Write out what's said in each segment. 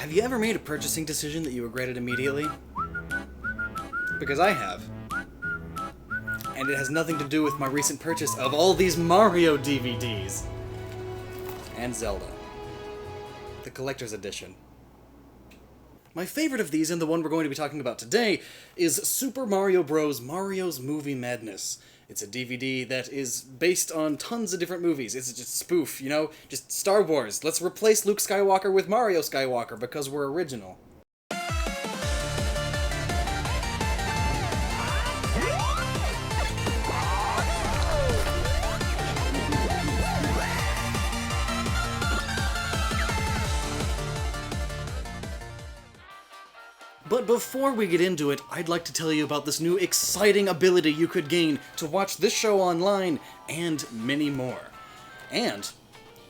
Have you ever made a purchasing decision that you regretted immediately? Because I have. And it has nothing to do with my recent purchase of all these Mario DVDs. And Zelda. The collector's edition. My favorite of these, and the one we're going to be talking about today, is Super Mario Bros. Mario's Movie Madness. It's a DVD that is based on tons of different movies. It's just spoof, you know? Just Star Wars. Let's replace Luke Skywalker with Mario Skywalker because we're original. But before we get into it, I'd like to tell you about this new exciting ability you could gain to watch this show online, and many more. And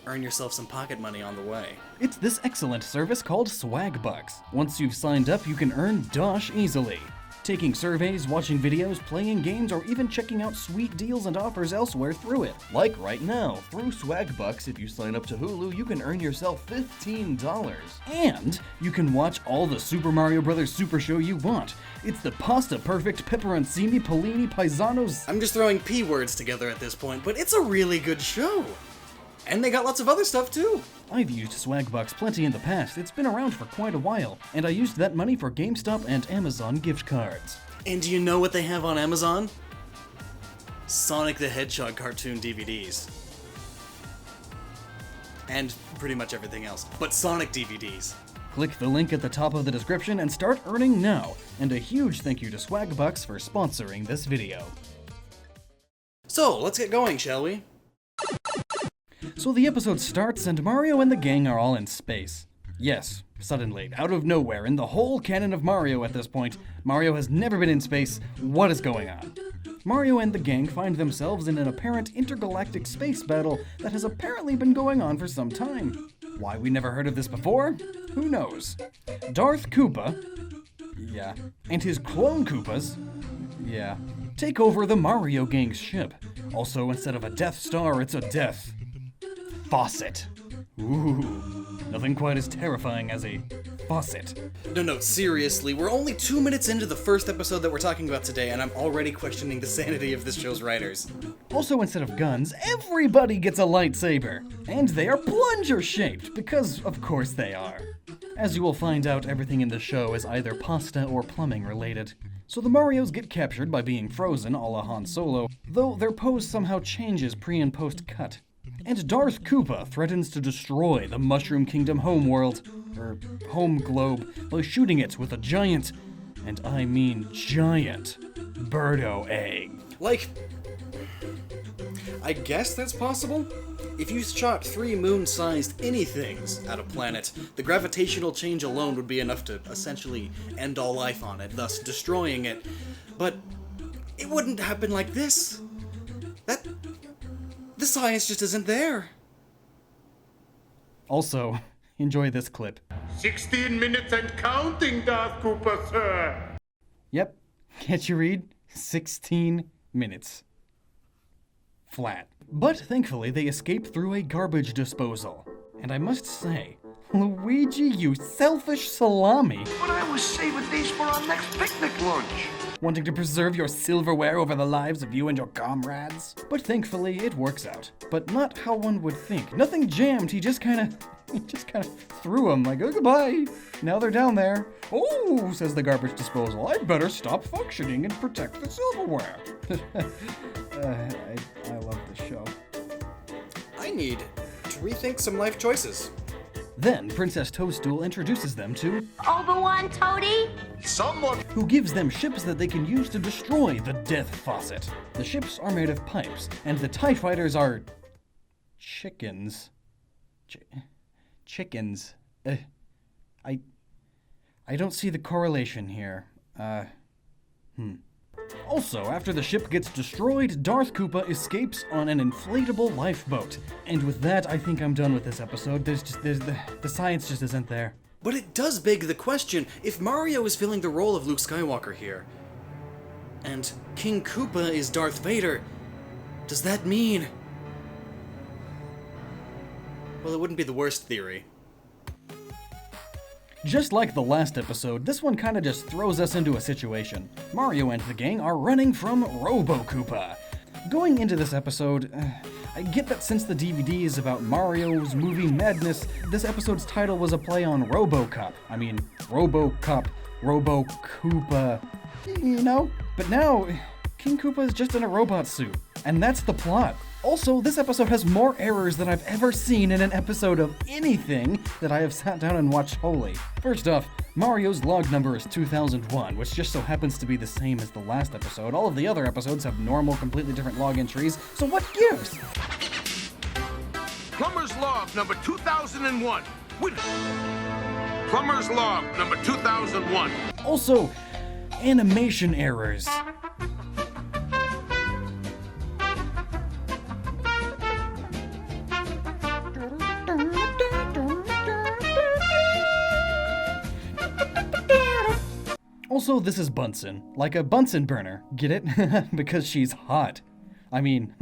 earn yourself some pocket money on the way. It's this excellent service called Swagbucks. Once you've signed up, you can earn dosh easily. Taking surveys, watching videos, playing games, or even checking out sweet deals and offers elsewhere through it. Like right now, through Swagbucks, if you sign up to Hulu, you can earn yourself $15. And you can watch all the Super Mario Bros. Super Show you want. It's the pasta-perfect pepperoncini Polini Paisanos. I'm just throwing P words together at this point, but it's a really good show. And they got lots of other stuff too. I've used Swagbucks plenty in the past. It's been around for quite a while, and I used that money for GameStop and Amazon gift cards. And do you know what they have on Amazon? Sonic the Hedgehog cartoon DVDs. And pretty much everything else, but Sonic DVDs. Click the link at the top of the description and start earning now. And a huge thank you to Swagbucks for sponsoring this video. So, let's get going, shall we? So the episode starts and Mario and the gang are all in space. Yes, suddenly, out of nowhere, in the whole canon of Mario at this point, Mario has never been in space. What is going on? Mario and the gang find themselves in an apparent intergalactic space battle that has apparently been going on for some time. Why we never heard of this before? Who knows? Darth Koopa, yeah, and his clone Koopas, yeah, take over the Mario gang's ship. Also, instead of a Death Star, it's a Death Faucet. Ooh, nothing quite as terrifying as a faucet. No, seriously, we're only 2 minutes into the first episode that we're talking about today, and I'm already questioning the sanity of this show's writers. Also, instead of guns, everybody gets a lightsaber. And they are plunger-shaped, because of course they are. As you will find out, everything in the show is either pasta or plumbing related. So the Marios get captured by being frozen a la Han Solo, though their pose somehow changes pre- and post-cut. And Darth Koopa threatens to destroy the Mushroom Kingdom homeworld, or home globe, by shooting it with a giant, and I mean giant, Birdo egg. Like, I guess that's possible? If you shot 3 moon-sized anythings at a planet, the gravitational change alone would be enough to essentially end all life on it, thus destroying it. But it wouldn't happen like this. The science just isn't there. Also, enjoy this clip. 16 minutes and counting, Darth Koopa, sir. Yep, can't you read? 16 minutes. Flat. But thankfully, they escape through a garbage disposal. And I must say, Luigi, you selfish salami. But I was saving these for our next picnic lunch. Wanting to preserve your silverware over the lives of you and your comrades? But thankfully, it works out. But not how one would think. Nothing jammed, he just kinda threw them like, oh, goodbye. Now they're down there. Oh, says the garbage disposal, I'd better stop functioning and protect the silverware. I love this show. I need to rethink some life choices. Then Princess Toadstool introduces them to Obi-Wan Toady? Someone who gives them ships that they can use to destroy the Death Faucet. The ships are made of pipes, and the TIE fighters are chickens. Chickens. I don't see the correlation here. Also, after the ship gets destroyed, Darth Koopa escapes on an inflatable lifeboat. And with that, I think I'm done with this episode. The science just isn't there. But it does beg the question, if Mario is filling the role of Luke Skywalker here, and King Koopa is Darth Vader, does that mean... Well, it wouldn't be the worst theory. Just like the last episode, this one kinda just throws us into a situation. Mario and the gang are running from Robokoopa. Going into this episode, I get that since the DVD is about Mario's movie madness, this episode's title was a play on RoboCop. I mean, RoboCop, Robokoopa, you know? But now, King Koopa is just in a robot suit, and that's the plot. Also, this episode has more errors than I've ever seen in an episode of anything that I have sat down and watched wholly. First off, Mario's log number is 2001, which just so happens to be the same as the last episode. All of the other episodes have normal, completely different log entries, so what gives? Plumber's log number 2001. Plumber's log number 2001. Also, animation errors. Also, this is Bunsen, like a Bunsen burner, get it? Because she's hot. I mean,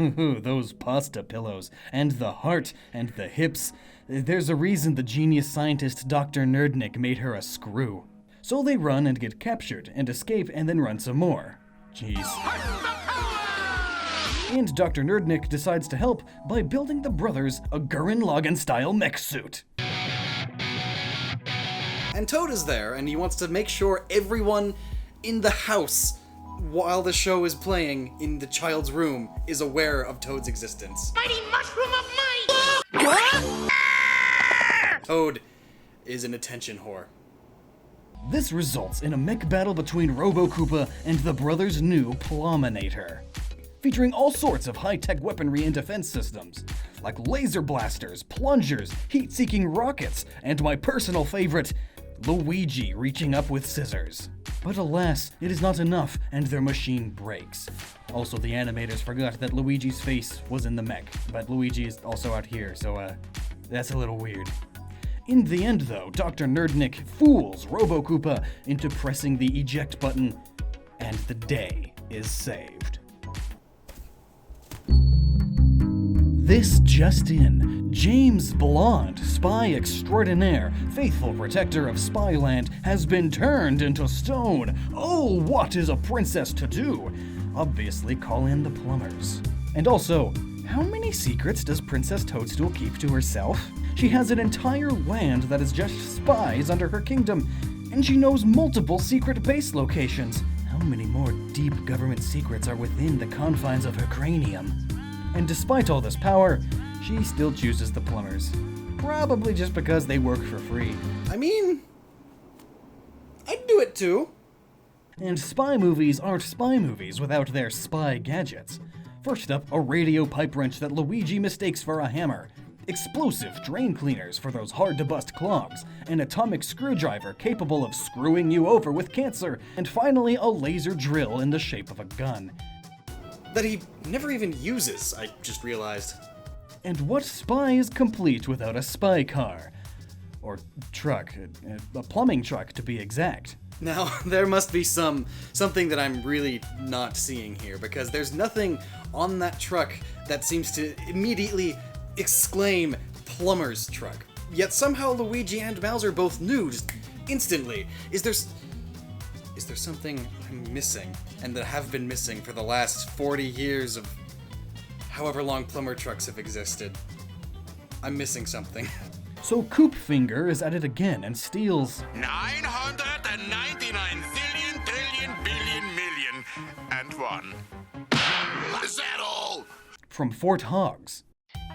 those pasta pillows, and the heart, and the hips. There's a reason the genius scientist Dr. Nerdnick made her a screw. So they run and get captured, and escape, and then run some more. Jeez. And Dr. Nerdnick decides to help by building the brothers a Gurren Lagann-style mech suit. And Toad is there, and he wants to make sure everyone in the house, while the show is playing in the child's room, is aware of Toad's existence. Mighty mushroom of might! Toad is an attention whore. This results in a mech battle between Robokoopa and the brothers' new Plominator, featuring all sorts of high-tech weaponry and defense systems, like laser blasters, plungers, heat-seeking rockets, and my personal favorite, Luigi reaching up with scissors. But alas, it is not enough, and their machine breaks. Also, the animators forgot that Luigi's face was in the mech, but Luigi is also out here, so that's a little weird. In the end, though, Dr. Nerdnick fools Robokoopa into pressing the eject button, and the day is saved. This just in, James Blonde, spy extraordinaire, faithful protector of Spyland, has been turned into stone. Oh, what is a princess to do? Obviously call in the plumbers. And also, how many secrets does Princess Toadstool keep to herself? She has an entire land that is just spies under her kingdom, and she knows multiple secret base locations. How many more deep government secrets are within the confines of her cranium? And despite all this power, she still chooses the plumbers. Probably just because they work for free. I mean, I'd do it too. And spy movies aren't spy movies without their spy gadgets. First up, a radio pipe wrench that Luigi mistakes for a hammer, explosive drain cleaners for those hard-to-bust clogs, an atomic screwdriver capable of screwing you over with cancer, and finally a laser drill in the shape of a gun. That he never even uses, I just realized. And what spy is complete without a spy car? Or truck, a plumbing truck to be exact. Now, there must be something that I'm really not seeing here, because there's nothing on that truck that seems to immediately exclaim plumber's truck. Yet somehow Luigi and Bowser both knew just instantly. Is there something I'm missing, and that have been missing for the last 40 years of however long plumber trucks have existed? I'm missing something. So Koopfinger is at it again and steals 999 zillion, trillion, billion, million, and one. Is that all? from Fort Hogs.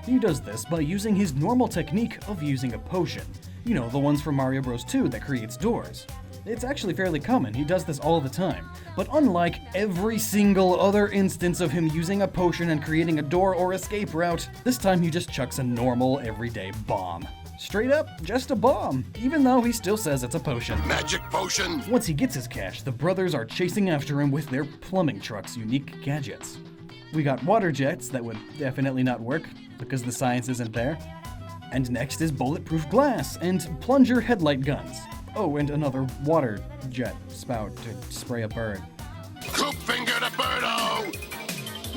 He does this by using his normal technique of using a potion. You know, the ones from Mario Bros. 2 that creates doors. It's actually fairly common, he does this all the time. But unlike every single other instance of him using a potion and creating a door or escape route, this time he just chucks a normal, everyday bomb. Straight up, just a bomb, even though he still says it's a potion. Magic potion! Once he gets his cash, the brothers are chasing after him with their plumbing truck's unique gadgets. We got water jets that would definitely not work, because the science isn't there. And next is bulletproof glass and plunger headlight guns. Oh, and another water jet spout to spray a bird. Koopfinger the birdo!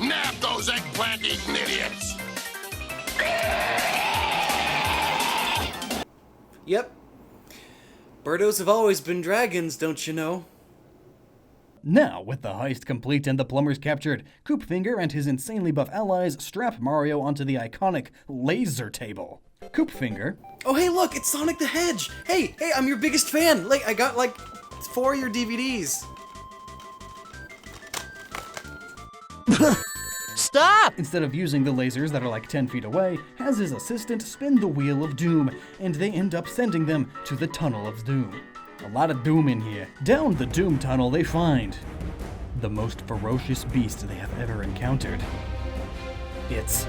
Nab those eggplant-eating idiots! Yep. Birdos have always been dragons, don't you know? Now, with the heist complete and the plumbers captured, Koopfinger and his insanely buff allies strap Mario onto the iconic laser table. Koopfinger... Oh, hey, look, it's Sonic the Hedge! Hey, I'm your biggest fan! Like, I got, 4 of your DVDs. Stop! Instead of using the lasers that are like 10 feet away, has his assistant spin the Wheel of Doom, and they end up sending them to the Tunnel of Doom. A lot of doom in here. Down the Doom Tunnel they find the most ferocious beast they have ever encountered. It's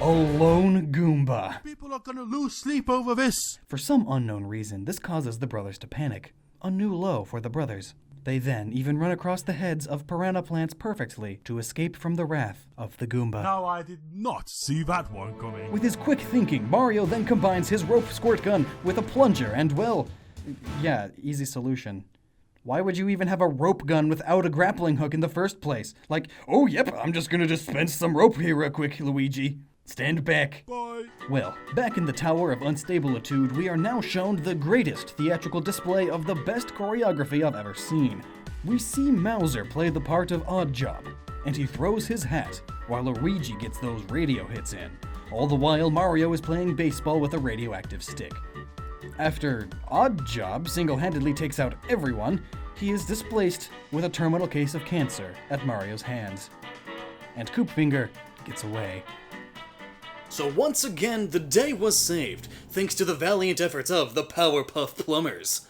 a lone Goomba. People are gonna lose sleep over this. For some unknown reason, this causes the brothers to panic. A new low for the brothers. They then even run across the heads of piranha plants perfectly to escape from the wrath of the Goomba. Now I did not see that one coming. With his quick thinking, Mario then combines his rope squirt gun with a plunger and, well, yeah, easy solution. Why would you even have a rope gun without a grappling hook in the first place? Like, oh yep, I'm just gonna dispense some rope here real quick, Luigi. Stand back. Bye. Well, back in the Tower of Unstabilitude, we are now shown the greatest theatrical display of the best choreography I've ever seen. We see Mauser play the part of Oddjob, and he throws his hat while Luigi gets those radio hits in. All the while, Mario is playing baseball with a radioactive stick. After Oddjob single-handedly takes out everyone, he is displaced with a terminal case of cancer at Mario's hands. And Koopfinger gets away. So once again, the day was saved, thanks to the valiant efforts of the Powerpuff Plumbers.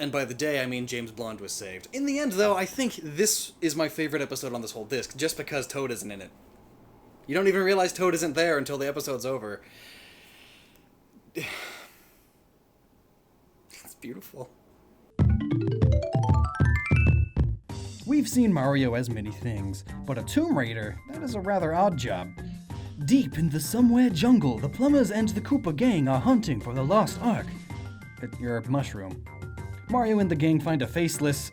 And by the day, I mean James Blonde was saved. In the end, though, I think this is my favorite episode on this whole disc, just because Toad isn't in it. You don't even realize Toad isn't there until the episode's over. It's beautiful. We've seen Mario as many things, but a Tomb Raider, that is a rather odd job. Deep in the somewhere jungle, the plumbers and the Koopa gang are hunting for the lost Ark. You're a mushroom. Mario and the gang find a faceless,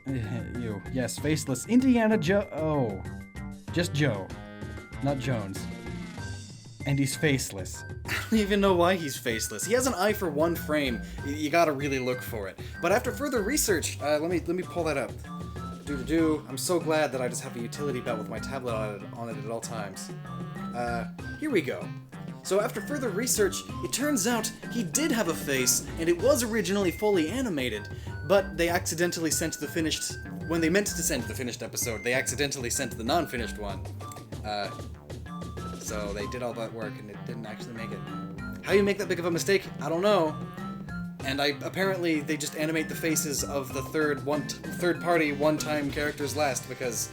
faceless Indiana just Joe, not Jones. And he's faceless. I don't even know why he's faceless. He has an eye for one frame. You gotta really look for it. But after further research, let me pull that up. I'm so glad that I just have a utility belt with my tablet on it at all times. Here we go. So after further research, it turns out he did have a face, and it was originally fully animated, but they accidentally sent the finished... When they meant to send the finished episode, they accidentally sent the non-finished one. So they did all that work, and it didn't actually make it. How you make that big of a mistake, I don't know. And apparently they just animate the faces of the third-party one-time characters last, because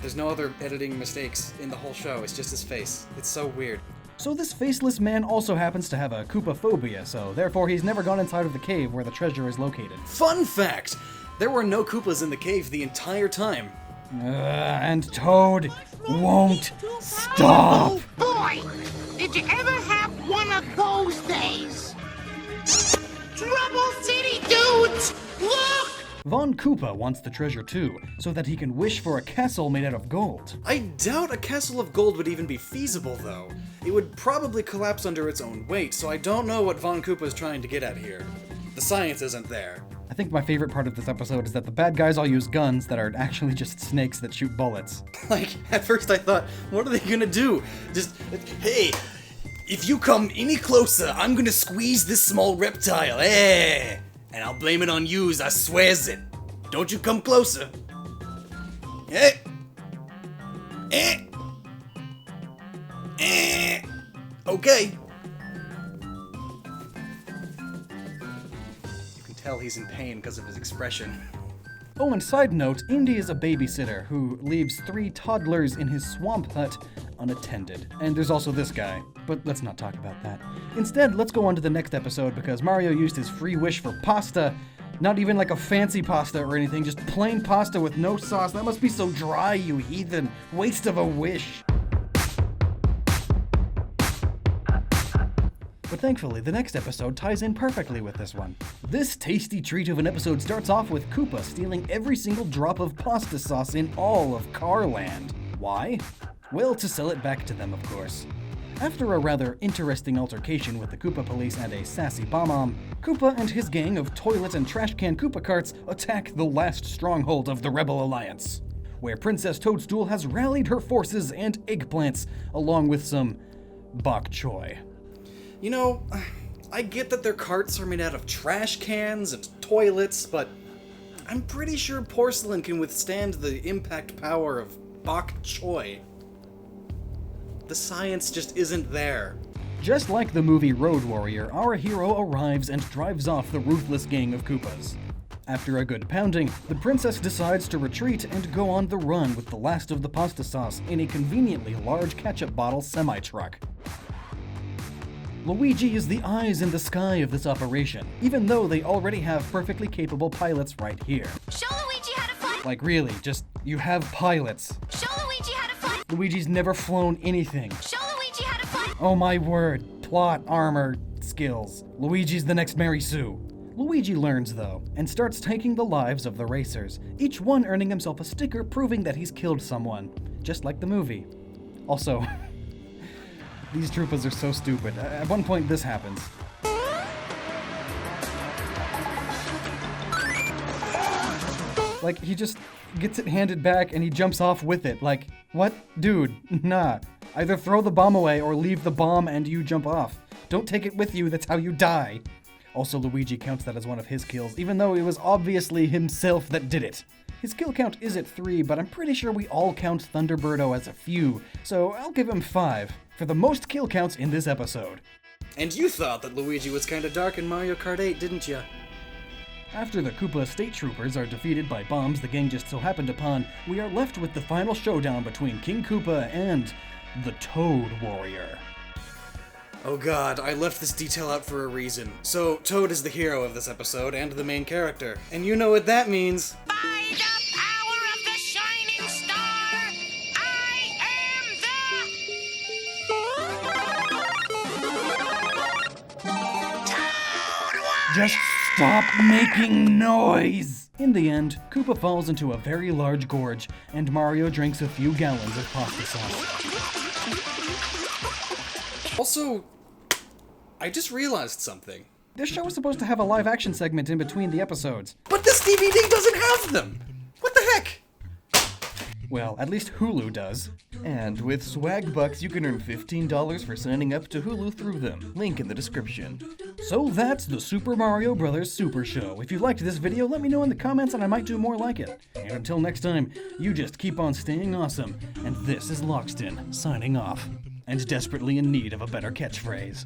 there's no other editing mistakes in the whole show. It's just his face. It's so weird. So this faceless man also happens to have a Koopa phobia, so therefore he's never gone inside of the cave where the treasure is located. Fun fact! There were no Koopas in the cave the entire time. And Toad won't stop! Boy, did you ever have one of those days? Trouble City dudes, look! Von Koopa wants the treasure too, so that he can wish for a castle made out of gold. I doubt a castle of gold would even be feasible, though. It would probably collapse under its own weight, so I don't know what Von Koopa is trying to get at here. The science isn't there. I think my favorite part of this episode is that the bad guys all use guns that are actually just snakes that shoot bullets. Like, at first I thought, what are they gonna do? Just, hey, if you come any closer, I'm gonna squeeze this small reptile, and I'll blame it on yous, I swears it. Don't you come closer. Okay. You can tell he's in pain because of his expression. Oh, and side note, Indy is a babysitter who leaves 3 toddlers in his swamp hut unattended. And there's also this guy, but let's not talk about that. Instead, let's go on to the next episode because Mario used his free wish for pasta. Not even like a fancy pasta or anything, just plain pasta with no sauce. That must be so dry, you heathen. Waste of a wish. But thankfully, the next episode ties in perfectly with this one. This tasty treat of an episode starts off with Koopa stealing every single drop of pasta sauce in all of Carland. Why? Well, to sell it back to them, of course. After a rather interesting altercation with the Koopa police and a sassy Bomb-Omb, Koopa and his gang of toilet and trash can Koopa carts attack the last stronghold of the Rebel Alliance, where Princess Toadstool has rallied her forces and eggplants, along with some bok choy. You know, I get that their carts are made out of trash cans and toilets, but I'm pretty sure porcelain can withstand the impact power of bok choy. The science just isn't there. Just like the movie Road Warrior, our hero arrives and drives off the ruthless gang of Koopas. After a good pounding, the princess decides to retreat and go on the run with the last of the pasta sauce in a conveniently large ketchup bottle semi-truck. Luigi is the eyes in the sky of this operation, even though they already have perfectly capable pilots right here. Show Luigi how to fly! Like really, just, you have pilots. Show Luigi how to fly! Luigi's never flown anything. Show Luigi how to fly! Oh my word, plot, armor, skills. Luigi's the next Mary Sue. Luigi learns though, and starts taking the lives of the racers, each one earning himself a sticker proving that he's killed someone, just like the movie. Also, these Troopas are so stupid. At one point this happens. Like, he just gets it handed back and he jumps off with it. Like, what? Dude, nah. Either throw the bomb away or leave the bomb and you jump off. Don't take it with you, that's how you die. Also, Luigi counts that as one of his kills, even though it was obviously himself that did it. His kill count is at 3, but I'm pretty sure we all count Thunderbirdo as a few, so I'll give him 5, for the most kill counts in this episode. And you thought that Luigi was kinda dark in Mario Kart 8, didn't ya? After the Koopa State Troopers are defeated by bombs the gang just so happened upon, we are left with the final showdown between King Koopa and the Toad Warrior. Oh god, I left this detail out for a reason. So, Toad is the hero of this episode and the main character. And you know what that means. By the power of the shining star, I am the Just stop making noise! In the end, Koopa falls into a very large gorge, and Mario drinks a few gallons of pasta sauce. Also, I just realized something. This show is supposed to have a live-action segment in between the episodes. But this DVD doesn't have them! What the heck? Well, at least Hulu does. And with swag bucks, you can earn $15 for signing up to Hulu through them. Link in the description. So that's the Super Mario Bros. Super Show. If you liked this video, let me know in the comments and I might do more like it. And until next time, you just keep on staying awesome. And this is Lockstin, signing off. And desperately in need of a better catchphrase.